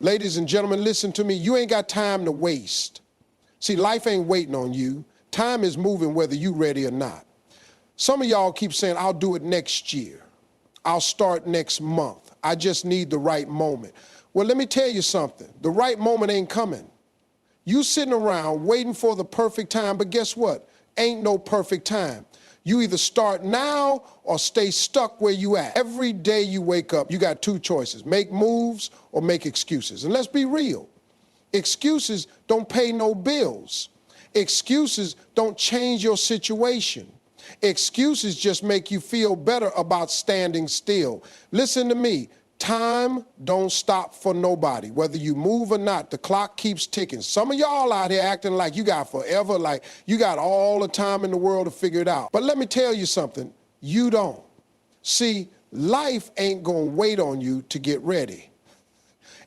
Ladies and gentlemen, listen to me. You ain't got time to waste. See, life ain't waiting on you. Time is moving whether you ready or not. Some of y'all keep saying, I'll do it next year. I'll start next month. I just need the right moment. Well, let me tell you something. The right moment ain't coming. You sitting around waiting for the perfect time, but guess what? Ain't no perfect time. You either start now or stay stuck where you at. Every day you wake up, you got two choices: make moves or make excuses. And let's be real. Excuses don't pay no bills. Excuses don't change your situation. Excuses just make you feel better about standing still. Listen to me. Time don't stop for nobody. Whether you move or not, the clock keeps ticking. Some of y'all out here acting like you got forever, like you got all the time in the world to figure it out. But let me tell you something, you don't. See, life ain't gonna wait on you to get ready.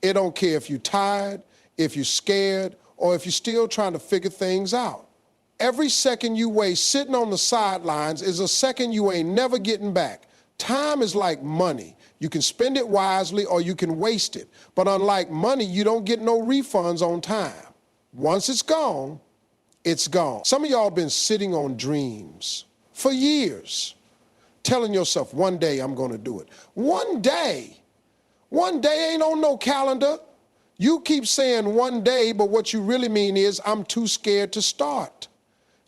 It don't care if you're tired, if you're scared, or if you're still trying to figure things out. Every second you waste sitting on the sidelines is a second you ain't never getting back. Time is like money. You can spend it wisely or you can waste it. But unlike money, you don't get no refunds on time. Once it's gone, it's gone. Some of y'all been sitting on dreams for years, telling yourself, one day I'm gonna do it. One day ain't on no calendar. You keep saying one day, but what you really mean is, I'm too scared to start.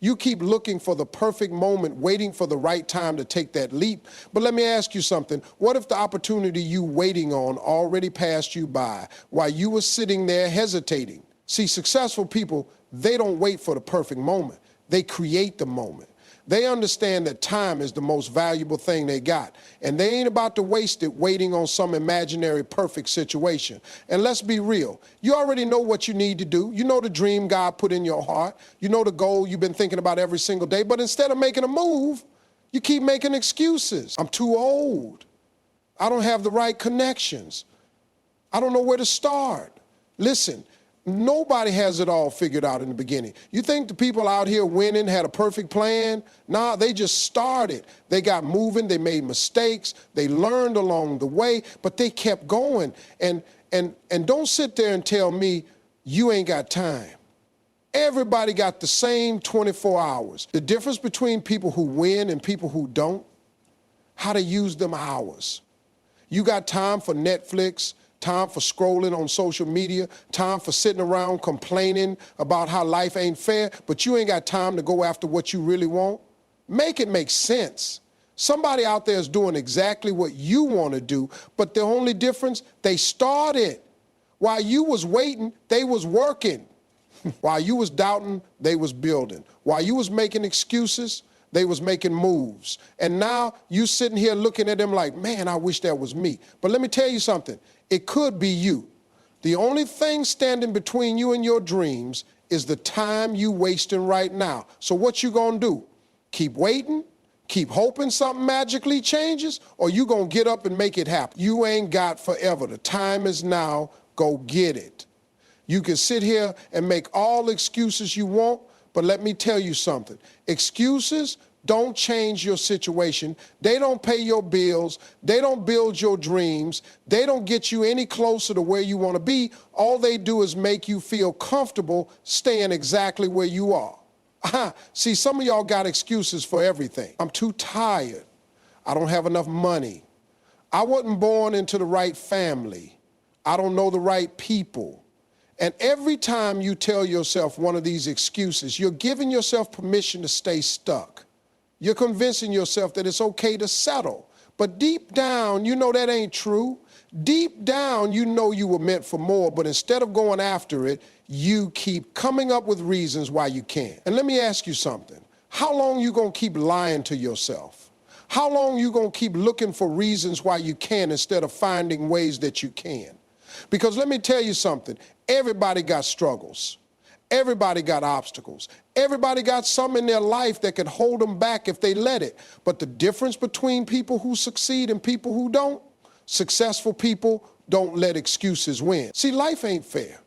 You keep looking for the perfect moment, waiting for the right time to take that leap. But let me ask you something. What if the opportunity you waiting on already passed you by while you were sitting there hesitating? See, successful people, they don't wait for the perfect moment. They create the moment. They understand that time is the most valuable thing they got, and they ain't about to waste it waiting on some imaginary perfect situation. And let's be real, you already know what you need to do. You know the dream God put in your heart. You know the goal you've been thinking about every single day, but instead of making a move, you keep making excuses. I'm too old. I don't have the right connections. I don't know where to start. Listen, nobody has it all figured out in the beginning. You think the people out here winning had a perfect plan? Nah, they just started. They got moving, they made mistakes, they learned along the way, but they kept going. And don't sit there and tell me you ain't got time. Everybody got the same 24 hours. The difference between people who win and people who don't, how to use them hours. You got time for Netflix, time for scrolling on social media, time for sitting around complaining about how life ain't fair, but you ain't got time to go after what you really want? Make it make sense. Somebody out there is doing exactly what you want to do, but the only difference, they started. While you was waiting, they was working. While you was doubting, they was building. While you was making excuses, they was making moves. And now you sitting here looking at them like, man, I wish that was me. But let me tell you something. It could be you. The only thing standing between you and your dreams is the time you wasting right now. So what you gonna do? Keep waiting? Keep hoping something magically changes? Or you gonna get up and make it happen? You ain't got forever. The time is now. Go get it. You can sit here and make all excuses you want, but let me tell you something. Excuses don't change your situation. They don't pay your bills. They don't build your dreams. They don't get you any closer to where you want to be. All they do is make you feel comfortable staying exactly where you are. See, some of y'all got excuses for everything. I'm too tired. I don't have enough money. I wasn't born into the right family. I don't know the right people. And every time you tell yourself one of these excuses, you're giving yourself permission to stay stuck. You're convincing yourself that it's okay to settle. But deep down, you know that ain't true. Deep down, you know you were meant for more, but instead of going after it, you keep coming up with reasons why you can't. And let me ask you something. How long you gonna keep lying to yourself? How long you gonna keep looking for reasons why you can instead of finding ways that you can? Because let me tell you something. Everybody got struggles. Everybody got obstacles. Everybody got some in their life that could hold them back if they let it. But the difference between people who succeed and people who don't, successful people don't let excuses win. See, life ain't fair.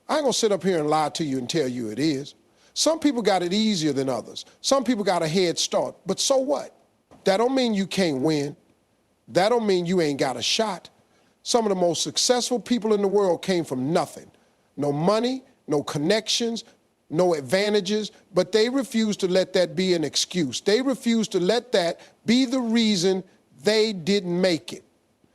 I ain't gonna sit up here and lie to you and tell you it is. Some people got it easier than others. Some people got a head start, but so what? That don't mean you can't win. That don't mean you ain't got a shot. Some of the most successful people in the world came from nothing. No money, no connections, no advantages, but they refused to let that be an excuse. They refused to let that be the reason they didn't make it.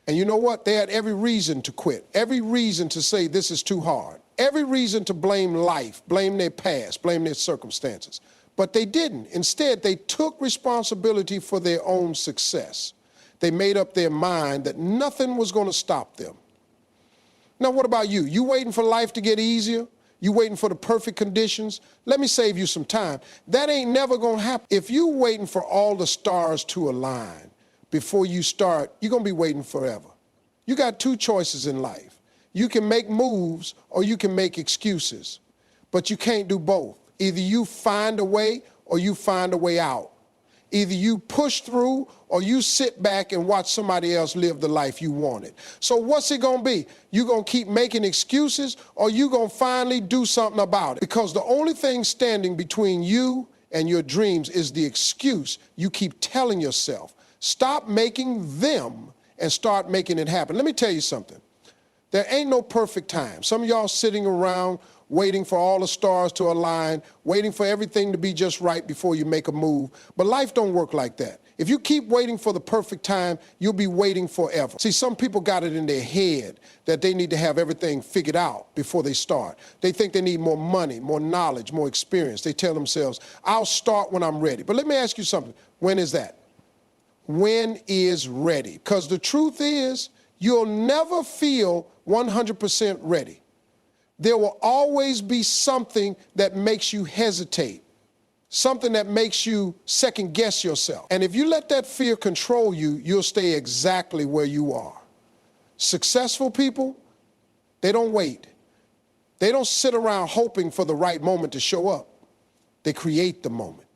And you know what? They had every reason to quit, every reason to say this is too hard, every reason to blame life, blame their past, blame their circumstances. But they didn't. Instead, they took responsibility for their own success. They made up their mind that nothing was going to stop them. Now, what about you? You waiting for life to get easier? You waiting for the perfect conditions? Let me save you some time. That ain't never going to happen. If you waiting for all the stars to align before you start, you're going to be waiting forever. You got two choices in life. You can make moves or you can make excuses, but you can't do both. Either you find a way or you find a way out. Either you push through or you sit back and watch somebody else live the life you wanted. So what's it going to be? You going to keep making excuses or you going to finally do something about it? Because the only thing standing between you and your dreams is the excuse you keep telling yourself. Stop making them and start making it happen. Let me tell you something. There ain't no perfect time. Some of y'all sitting around waiting for all the stars to align, waiting for everything to be just right before you make a move. But life don't work like that. If you keep waiting for the perfect time, you'll be waiting forever. See, some people got it in their head that they need to have everything figured out before they start. They think they need more money, more knowledge, more experience. They tell themselves, I'll start when I'm ready. But let me ask you something. When is that? When is ready? Because the truth is, you'll never feel 100% ready. There will always be something that makes you hesitate, something that makes you second guess yourself. And if you let that fear control you, you'll stay exactly where you are. Successful people, they don't wait. They don't sit around hoping for the right moment to show up. They create the moment.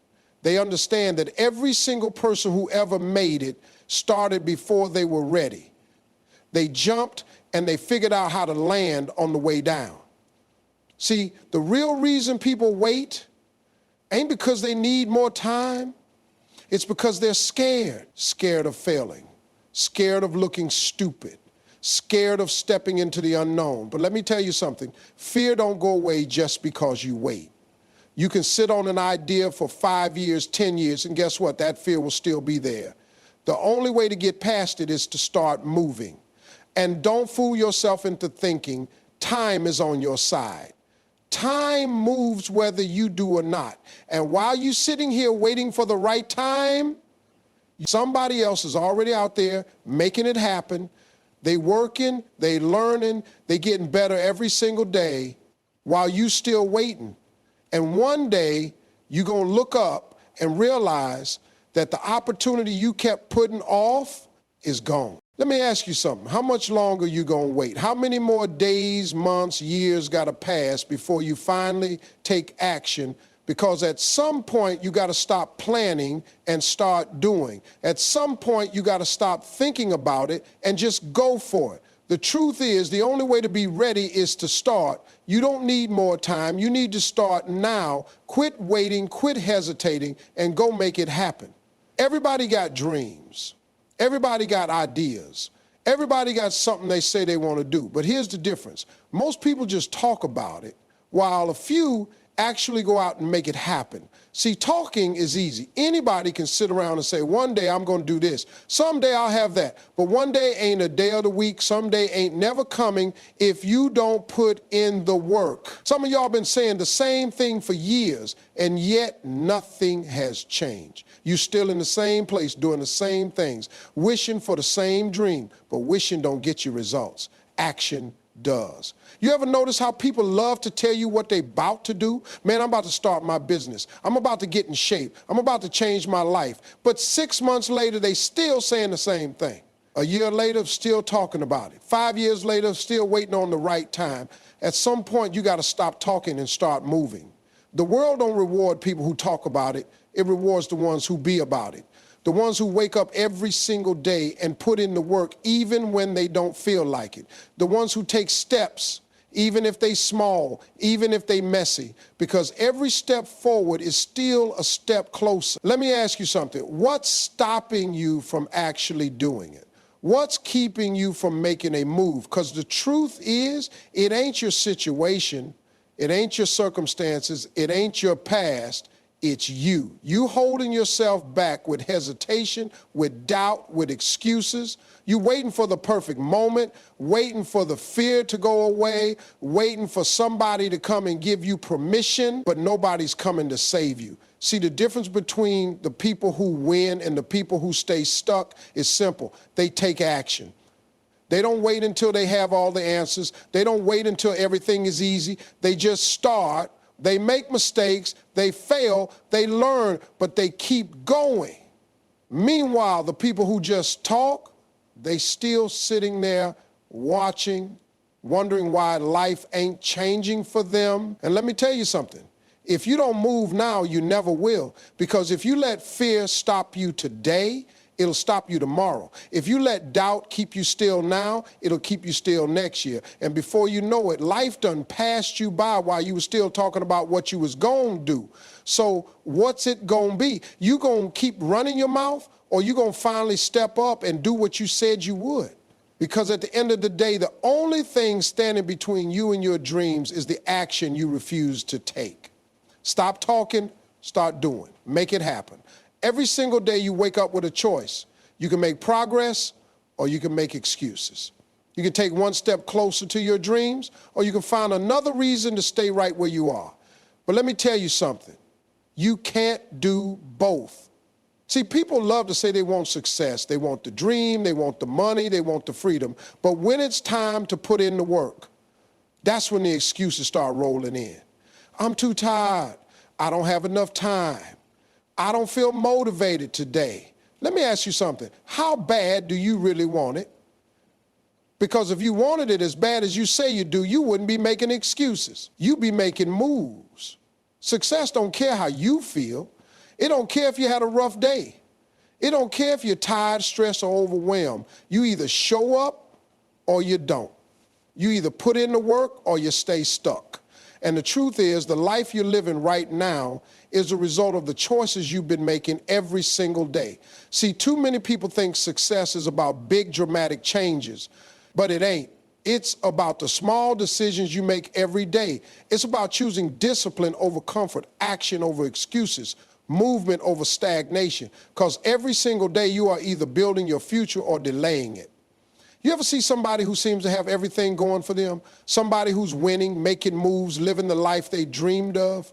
They understand that every single person who ever made it started before they were ready. They jumped and they figured out how to land on the way down. See, the real reason people wait ain't because they need more time. It's because they're scared. Scared of failing, scared of looking stupid, scared of stepping into the unknown. But let me tell you something. Fear don't go away just because you wait. You can sit on an idea for 5 years, 10 years, and guess what? That fear will still be there. The only way to get past it is to start moving. And don't fool yourself into thinking time is on your side. Time moves whether you do or not. And while you're sitting here waiting for the right time, somebody else is already out there making it happen. They working, they learning, they getting better every single day while you still waiting. And one day you're going to look up and realize that the opportunity you kept putting off is gone. Let me ask you something. How much longer are you going to wait? How many more days, months, years got to pass before you finally take action? Because at some point, you got to stop planning and start doing. At some point, you got to stop thinking about it and just go for it. The truth is, the only way to be ready is to start. You don't need more time. You need to start now. Quit waiting, quit hesitating, and go make it happen. Everybody got dreams. Everybody got ideas. Everybody got something they say they want to do. But here's the difference. Most people just talk about it, while a few actually go out and make it happen. See, talking is easy. Anybody can sit around and say, one day I'm going to do this. Someday I'll have that. But one day ain't a day of the week. Someday ain't never coming if you don't put in the work. Some of y'all been saying the same thing for years, and yet nothing has changed. You're still in the same place doing the same things, wishing for the same dream, but wishing don't get you results. Action does. You ever notice how people love to tell you what they're about to do? Man, I'm about to start my business. I'm about to get in shape. I'm about to change my life. But 6 months later, they still saying the same thing. A year later, still talking about it. 5 years later, still waiting on the right time. At some point, you got to stop talking and start moving. The world don't reward people who talk about it. It rewards the ones who be about it. The ones who wake up every single day and put in the work even when they don't feel like it. The ones who take steps, even if they small, even if they messy, because every step forward is still a step closer. Let me ask you something. What's stopping you from actually doing it? What's keeping you from making a move? Because the truth is, it ain't your situation, it ain't your circumstances, it ain't your past, it's you. You holding yourself back with hesitation, with doubt, with excuses. You waiting for the perfect moment, waiting for the fear to go away, waiting for somebody to come and give you permission, but nobody's coming to save you. See, the difference between the people who win and the people who stay stuck is simple. They take action. They don't wait until they have all the answers. They don't wait until everything is easy. They just start. They make mistakes. They fail. They learn, but they keep going. Meanwhile, the people who just talk, they still sitting there watching, wondering why life ain't changing for them. And let me tell you something. If you don't move now, you never will. Because if you let fear stop you today, it'll stop you tomorrow. If you let doubt keep you still now, it'll keep you still next year. And before you know it, life done passed you by while you were still talking about what you was gonna do. So what's it gonna be? You gonna keep running your mouth, or you gonna finally step up and do what you said you would? Because at the end of the day, the only thing standing between you and your dreams is the action you refuse to take. Stop talking, start doing. Make it happen. Every single day you wake up with a choice. You can make progress or you can make excuses. You can take one step closer to your dreams, or you can find another reason to stay right where you are. But let me tell you something. You can't do both. See, people love to say they want success. They want the dream, they want the money, they want the freedom. But when it's time to put in the work, that's when the excuses start rolling in. I'm too tired. I don't have enough time. I don't feel motivated today. Let me ask you something. How bad do you really want it? Because if you wanted it as bad as you say you do, you wouldn't be making excuses. You'd be making moves. Success don't care how you feel. It don't care if you had a rough day. It don't care if you're tired, stressed, or overwhelmed. You either show up or you don't. You either put in the work or you stay stuck. And the truth is, the life you're living right now is a result of the choices you've been making every single day. See, too many people think success is about big dramatic changes, but it ain't. It's about the small decisions you make every day. It's about choosing discipline over comfort, action over excuses, movement over stagnation, because every single day you are either building your future or delaying it. You ever see somebody who seems to have everything going for them? Somebody who's winning, making moves, living the life they dreamed of?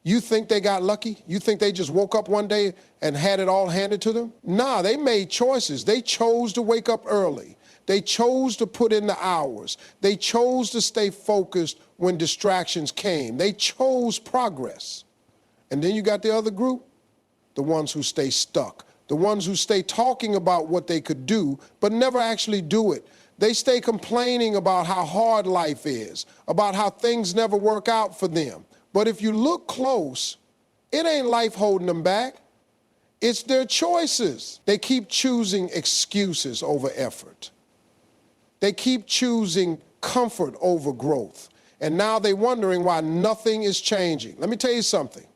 You think they got lucky? You think they just woke up one day and had it all handed to them? Nah, they made choices. They chose to wake up early. They chose to put in the hours. They chose to stay focused when distractions came. They chose progress. And then you got the other group, the ones who stay stuck. The ones who stay talking about what they could do, but never actually do it. They stay complaining about how hard life is, about how things never work out for them. But if you look close, it ain't life holding them back. It's their choices. They keep choosing excuses over effort. They keep choosing comfort over growth. And now they're wondering why nothing is changing. Let me tell you something.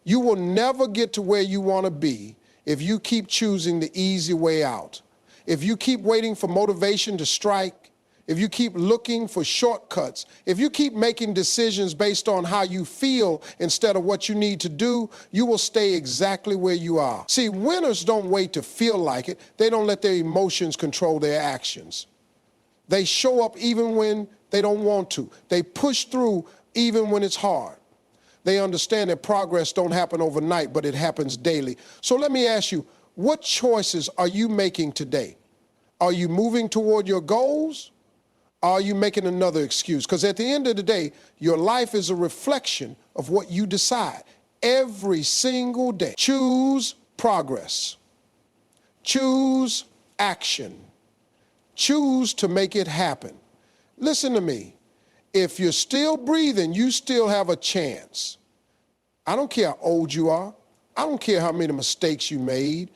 You will never get to where you want to be if you keep choosing the easy way out. If you keep waiting for motivation to strike, if you keep looking for shortcuts, if you keep making decisions based on how you feel instead of what you need to do, you will stay exactly where you are. See, winners don't wait to feel like it. They don't let their emotions control their actions. They show up even when they don't want to. They push through even when it's hard. They understand that progress don't happen overnight, but it happens daily. So let me ask you, what choices are you making today? Are you moving toward your goals? Or are you making another excuse? Because at the end of the day, your life is a reflection of what you decide every single day. Choose progress. Choose action. Choose to make it happen. Listen to me. If you're still breathing, you still have a chance. I don't care how old you are. I don't care how many mistakes you made.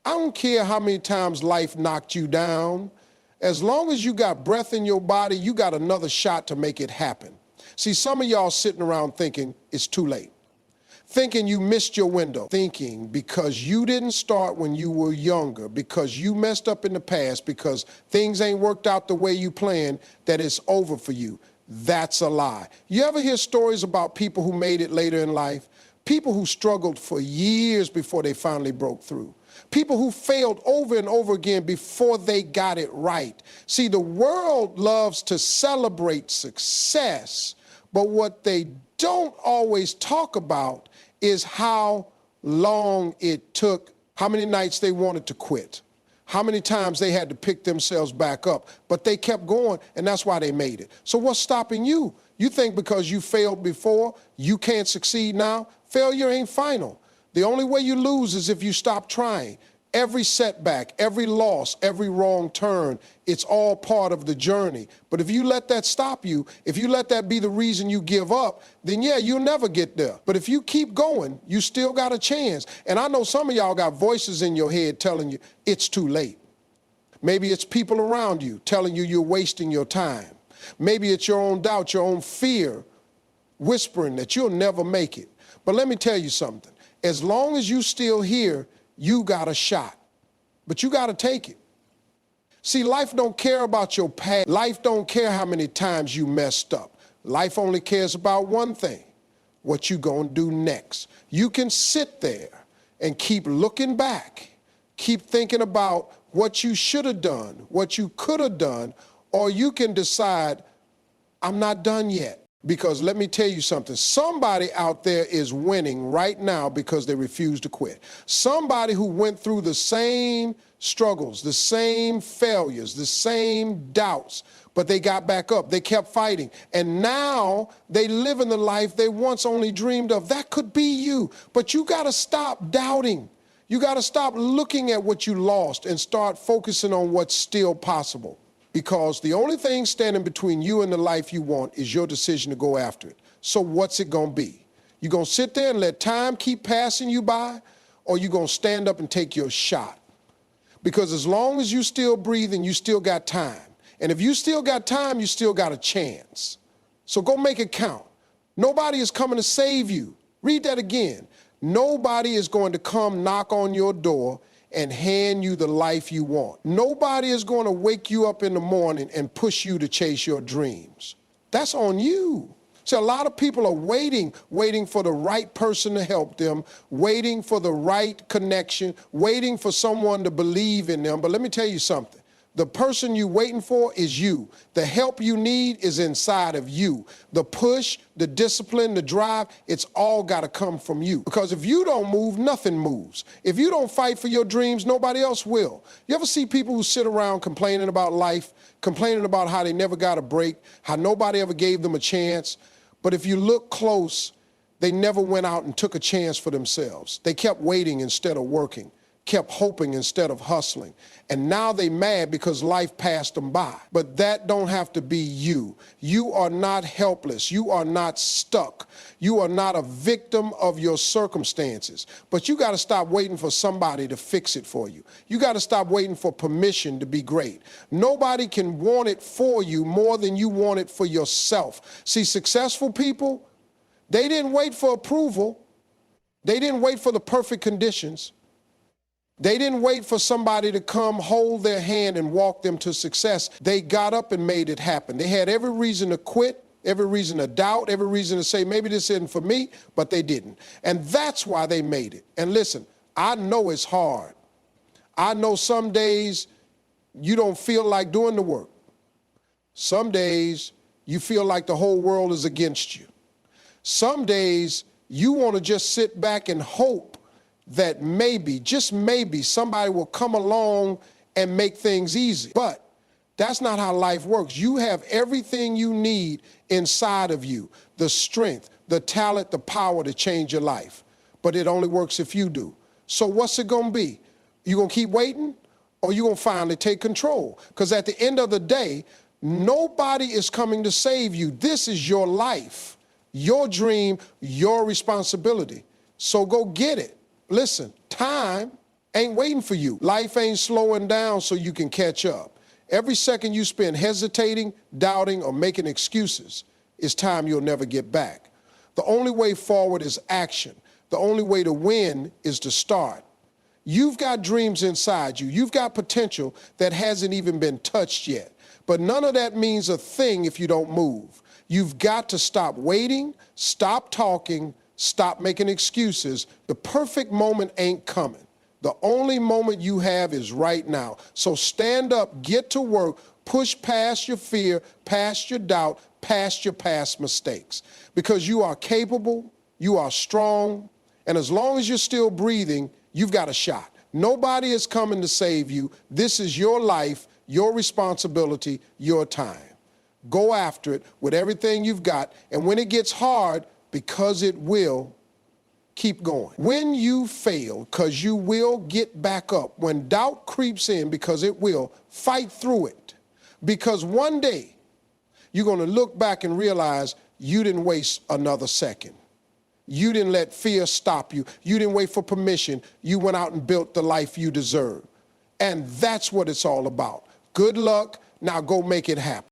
I don't care how many times life knocked you down. As long as you got breath in your body, you got another shot to make it happen. See, some of y'all sitting around thinking it's too late. thinking you missed your window, thinking because you didn't start when you were younger, because you messed up in the past, because things ain't worked out the way you planned, that it's over for you. That's a lie. You ever hear stories about people who made it later in life? People who struggled for years before they finally broke through. People who failed over and over again before they got it right. See, the world loves to celebrate success, but what they don't always talk about is how long it took, how many nights they wanted to quit, how many times they had to pick themselves back up, but they kept going, and that's why they made it. So what's stopping you? You think because you failed before, you can't succeed now? Failure ain't final. The only way you lose is if you stop trying. Every setback, every loss, every wrong turn, it's all part of the journey. But if you let that stop you, if you let that be the reason you give up, then yeah, you'll never get there. But if you keep going, you still got a chance. And I know some of y'all got voices in your head telling you it's too late. Maybe it's people around you telling you you're wasting your time. Maybe it's your own doubt, your own fear, whispering that you'll never make it. But let me tell you something. As long as you're still here, you got a shot, but you got to take it. See, life don't care about your past. Life don't care how many times you messed up. Life only cares about one thing, what you gonna do next. You can sit there and keep looking back, keep thinking about what you should have done, what you could have done, or you can decide, I'm not done yet. Because let me tell you something, somebody out there is winning right now because they refuse to quit. Somebody who went through the same struggles, the same failures, the same doubts, but they got back up, they kept fighting, and now they live in the life they once only dreamed of. That could be you, but you gotta stop doubting. You gotta stop looking at what you lost and start focusing on what's still possible. Because the only thing standing between you and the life you want is your decision to go after it. So what's it gonna be? You gonna sit there and let time keep passing you by, or you gonna stand up and take your shot? Because as long as you still breathing, you still got time. And if you still got time, you still got a chance. So go make it count. Nobody is coming to save you. Read that again. Nobody is going to come knock on your door and hand you the life you want. Nobody is going to wake you up in the morning and push you to chase your dreams. That's on you. See, a lot of people are waiting for the right person to help them, waiting for the right connection, waiting for someone to believe in them. But let me tell you something. The person you're waiting for is you. The help you need is inside of you. The push, the discipline, the drive, it's all got to come from you. Because if you don't move, nothing moves. If you don't fight for your dreams, nobody else will. You ever see people who sit around complaining about life, complaining about how they never got a break, how nobody ever gave them a chance? But if you look close, they never went out and took a chance for themselves. They kept waiting instead of working, kept hoping instead of hustling. And now they mad because life passed them by. But that don't have to be you. You are not helpless. You are not stuck. You are not a victim of your circumstances. But you got to stop waiting for somebody to fix it for you. You got to stop waiting for permission to be great. Nobody can want it for you more than you want it for yourself. See, successful people, they didn't wait for approval. They didn't wait for the perfect conditions. They didn't wait for somebody to come hold their hand and walk them to success. They got up and made it happen. They had every reason to quit, every reason to doubt, every reason to say, maybe this isn't for me, but they didn't. And that's why they made it. And listen, I know it's hard. I know some days you don't feel like doing the work. Some days you feel like the whole world is against you. Some days you want to just sit back and hope that maybe, just maybe, somebody will come along and make things easy. But that's not how life works. You have everything you need inside of you, the strength, the talent, the power to change your life. But it only works if you do. So what's it gonna be? You gonna keep waiting, or you gonna finally take control? Because at the end of the day, nobody is coming to save you. This is your life, your dream, your responsibility. So go get it. Listen, time ain't waiting for you. Life ain't slowing down so you can catch up. Every second you spend hesitating, doubting, or making excuses is time you'll never get back. The only way forward is action. The only way to win is to start. You've got dreams inside you. You've got potential that hasn't even been touched yet. But none of that means a thing if you don't move. You've got to stop waiting, stop talking, stop making excuses. The perfect moment ain't coming. The only moment you have is right now. So stand up, get to work, push past your fear, past your doubt, past your past mistakes. Because you are capable, you are strong, and as long as you're still breathing, you've got a shot. Nobody is coming to save you. This is your life, your responsibility, your time. Go after it with everything you've got, and when it gets hard, because it will, keep going. When you fail, because you will get back up. When doubt creeps in, because it will, fight through it. Because one day, you're going to look back and realize you didn't waste another second. You didn't let fear stop you. You didn't wait for permission. You went out and built the life you deserve. And that's what it's all about. Good luck. Now go make it happen.